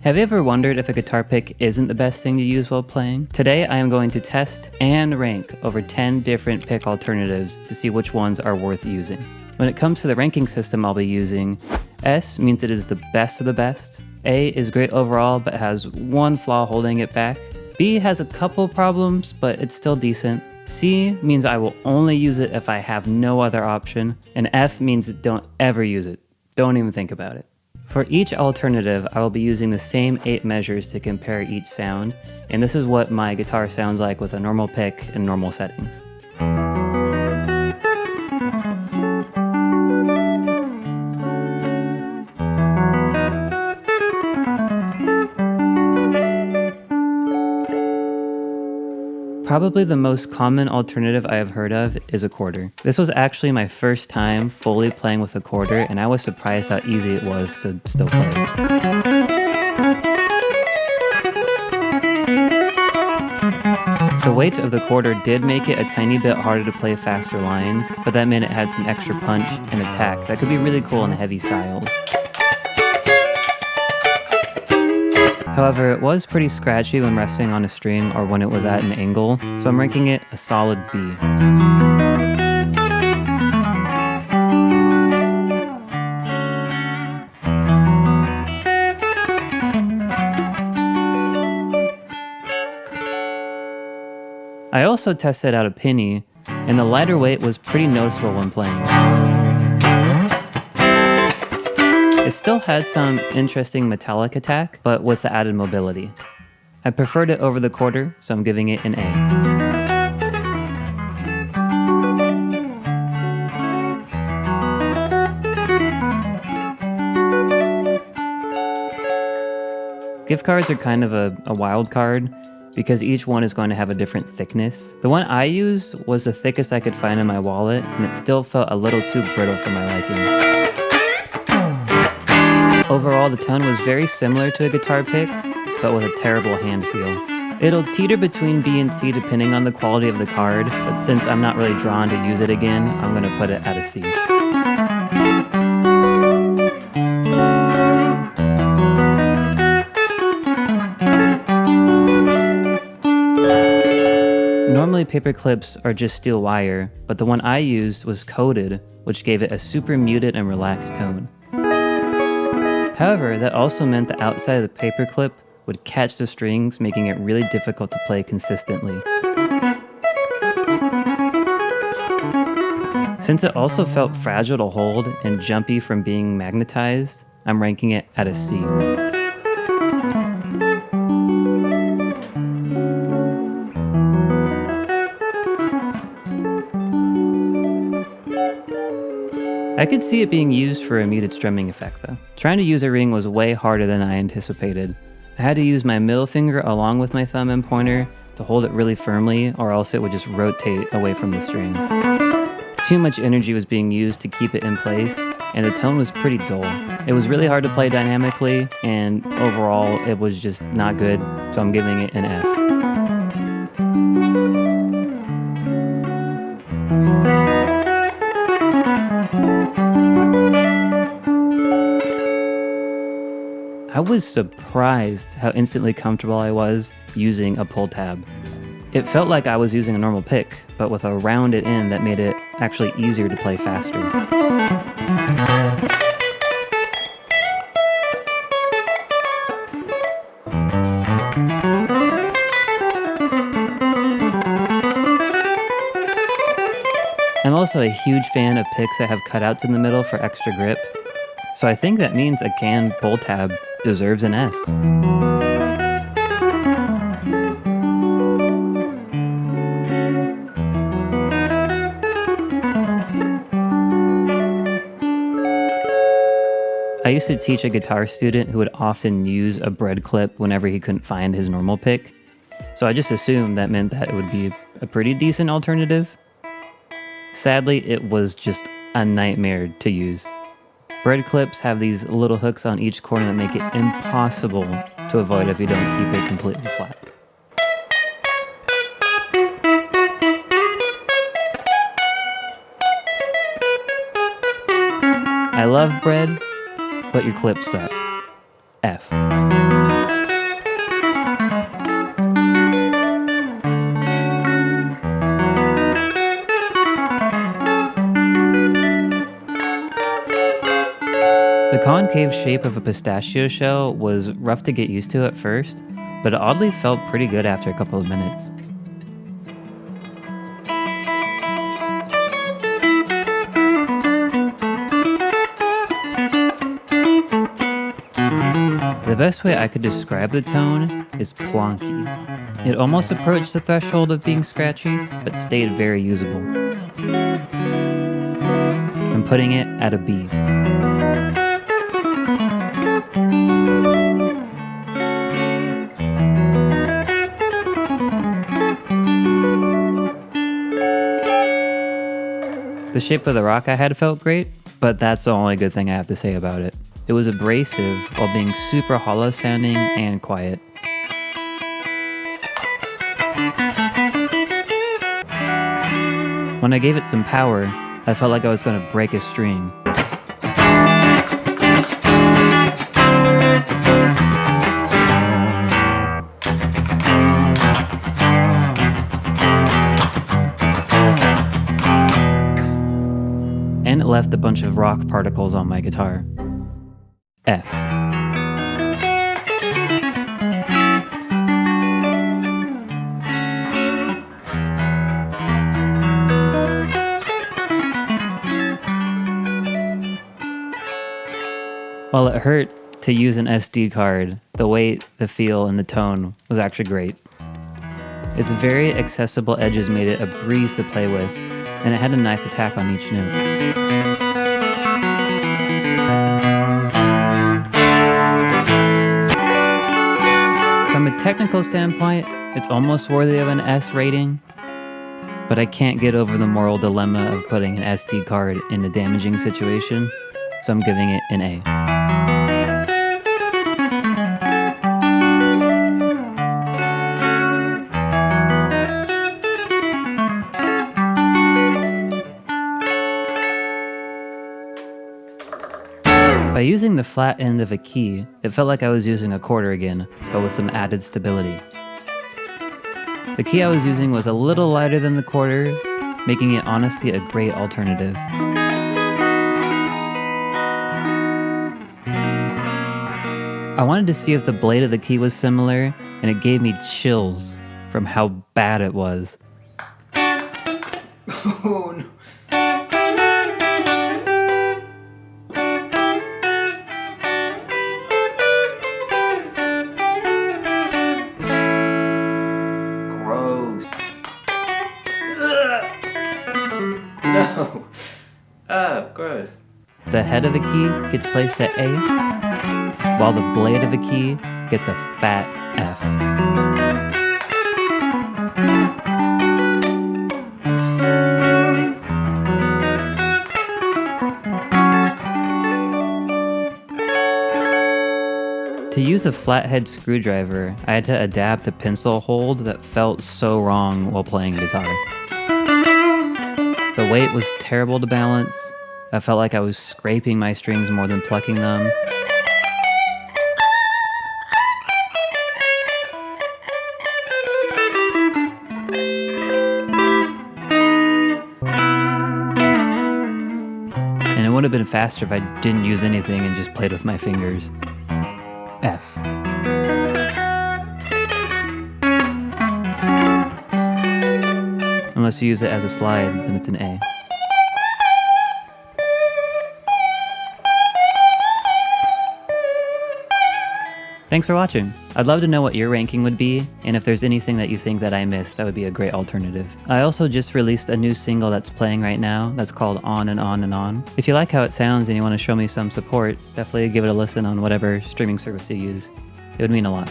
Have you ever wondered if a guitar pick isn't the best thing to use while playing? Today I am going to test and rank over 10 different pick alternatives to see which ones are worth using. When it comes to the ranking system I'll be using, S means it is the best of the best, A is great overall but has one flaw holding it back, B has a couple problems but it's still decent, C means I will only use it if I have no other option, and F means don't ever use it. Don't even think about it. For each alternative, I will be using the same 8 measures to compare each sound, and this is what my guitar sounds like with a normal pick and normal settings. Probably the most common alternative I have heard of is a quarter. This was actually my first time fully playing with a quarter, and I was surprised how easy it was to still play. The weight of the quarter did make it a tiny bit harder to play faster lines, but that meant it had some extra punch and attack that could be really cool in heavy styles. However, it was pretty scratchy when resting on a string or when it was at an angle, so I'm ranking it a solid B. I also tested out a penny, and the lighter weight was pretty noticeable when playing. It still had some interesting metallic attack, but with the added mobility. I preferred it over the quarter, so I'm giving it an A. Gift cards are kind of a wild card because each one is going to have a different thickness. The one I used was the thickest I could find in my wallet, and it still felt a little too brittle for my liking. Overall, the tone was very similar to a guitar pick, but with a terrible hand feel. It'll teeter between B and C depending on the quality of the card, but since I'm not really drawn to use it again, I'm going to put it at a C. Normally paper clips are just steel wire, but the one I used was coated, which gave it a super muted and relaxed tone. However, that also meant the outside of the paper clip would catch the strings, making it really difficult to play consistently. Since it also felt fragile to hold and jumpy from being magnetized, I'm ranking it at a C. I could see it being used for a muted strumming effect though. Trying to use a ring was way harder than I anticipated. I had to use my middle finger along with my thumb and pointer to hold it really firmly, or else it would just rotate away from the string. Too much energy was being used to keep it in place, and the tone was pretty dull. It was really hard to play dynamically, and overall it was just not good, so I'm giving it an F. I was surprised how instantly comfortable I was using a pull tab. It felt like I was using a normal pick, but with a rounded end that made it actually easier to play faster. I'm also a huge fan of picks that have cutouts in the middle for extra grip, so I think that means a canned pull tab deserves an S. I used to teach a guitar student who would often use a bread clip whenever he couldn't find his normal pick, so I just assumed that meant that it would be a pretty decent alternative. Sadly, it was just a nightmare to use. Bread clips have these little hooks on each corner that make it impossible to avoid if you don't keep it completely flat. I love bread, but your clips suck. F. concave shape of a pistachio shell was rough to get used to at first, but it oddly felt pretty good after a couple of minutes. The best way I could describe the tone is plonky. It almost approached the threshold of being scratchy, but stayed very usable. I'm putting it at a B. The shape of the rock I had felt great, but that's the only good thing I have to say about it. It was abrasive while being super hollow sounding and quiet. When I gave it some power, I felt like I was going to break a string. And it left a bunch of rock particles on my guitar. F. While it hurt to use an SD card, the weight, the feel, and the tone was actually great. Its very accessible edges made it a breeze to play with, and it had a nice attack on each note. From a technical standpoint, it's almost worthy of an S rating, but I can't get over the moral dilemma of putting an SD card in a damaging situation, so I'm giving it an A. By using the flat end of a key, it felt like I was using a quarter again, but with some added stability. The key I was using was a little lighter than the quarter, making it honestly a great alternative. I wanted to see if the blade of the key was similar, and it gave me chills from how bad it was. Oh no. Gross. Ugh. No. Gross. The head of a key gets placed at A, while the blade of a key gets a fat F. To use a flathead screwdriver, I had to adapt a pencil hold that felt so wrong while playing guitar. The weight was terrible to balance. I felt like I was scraping my strings more than plucking them. And it would have been faster if I didn't use anything and just played with my fingers. F. Unless you use it as a slide, then it's an A. Thanks for watching. I'd love to know what your ranking would be, and if there's anything that you think that I missed, that would be a great alternative. I also just released a new single that's playing right now that's called On and On and On. If you like how it sounds and you want to show me some support, definitely give it a listen on whatever streaming service you use. It would mean a lot.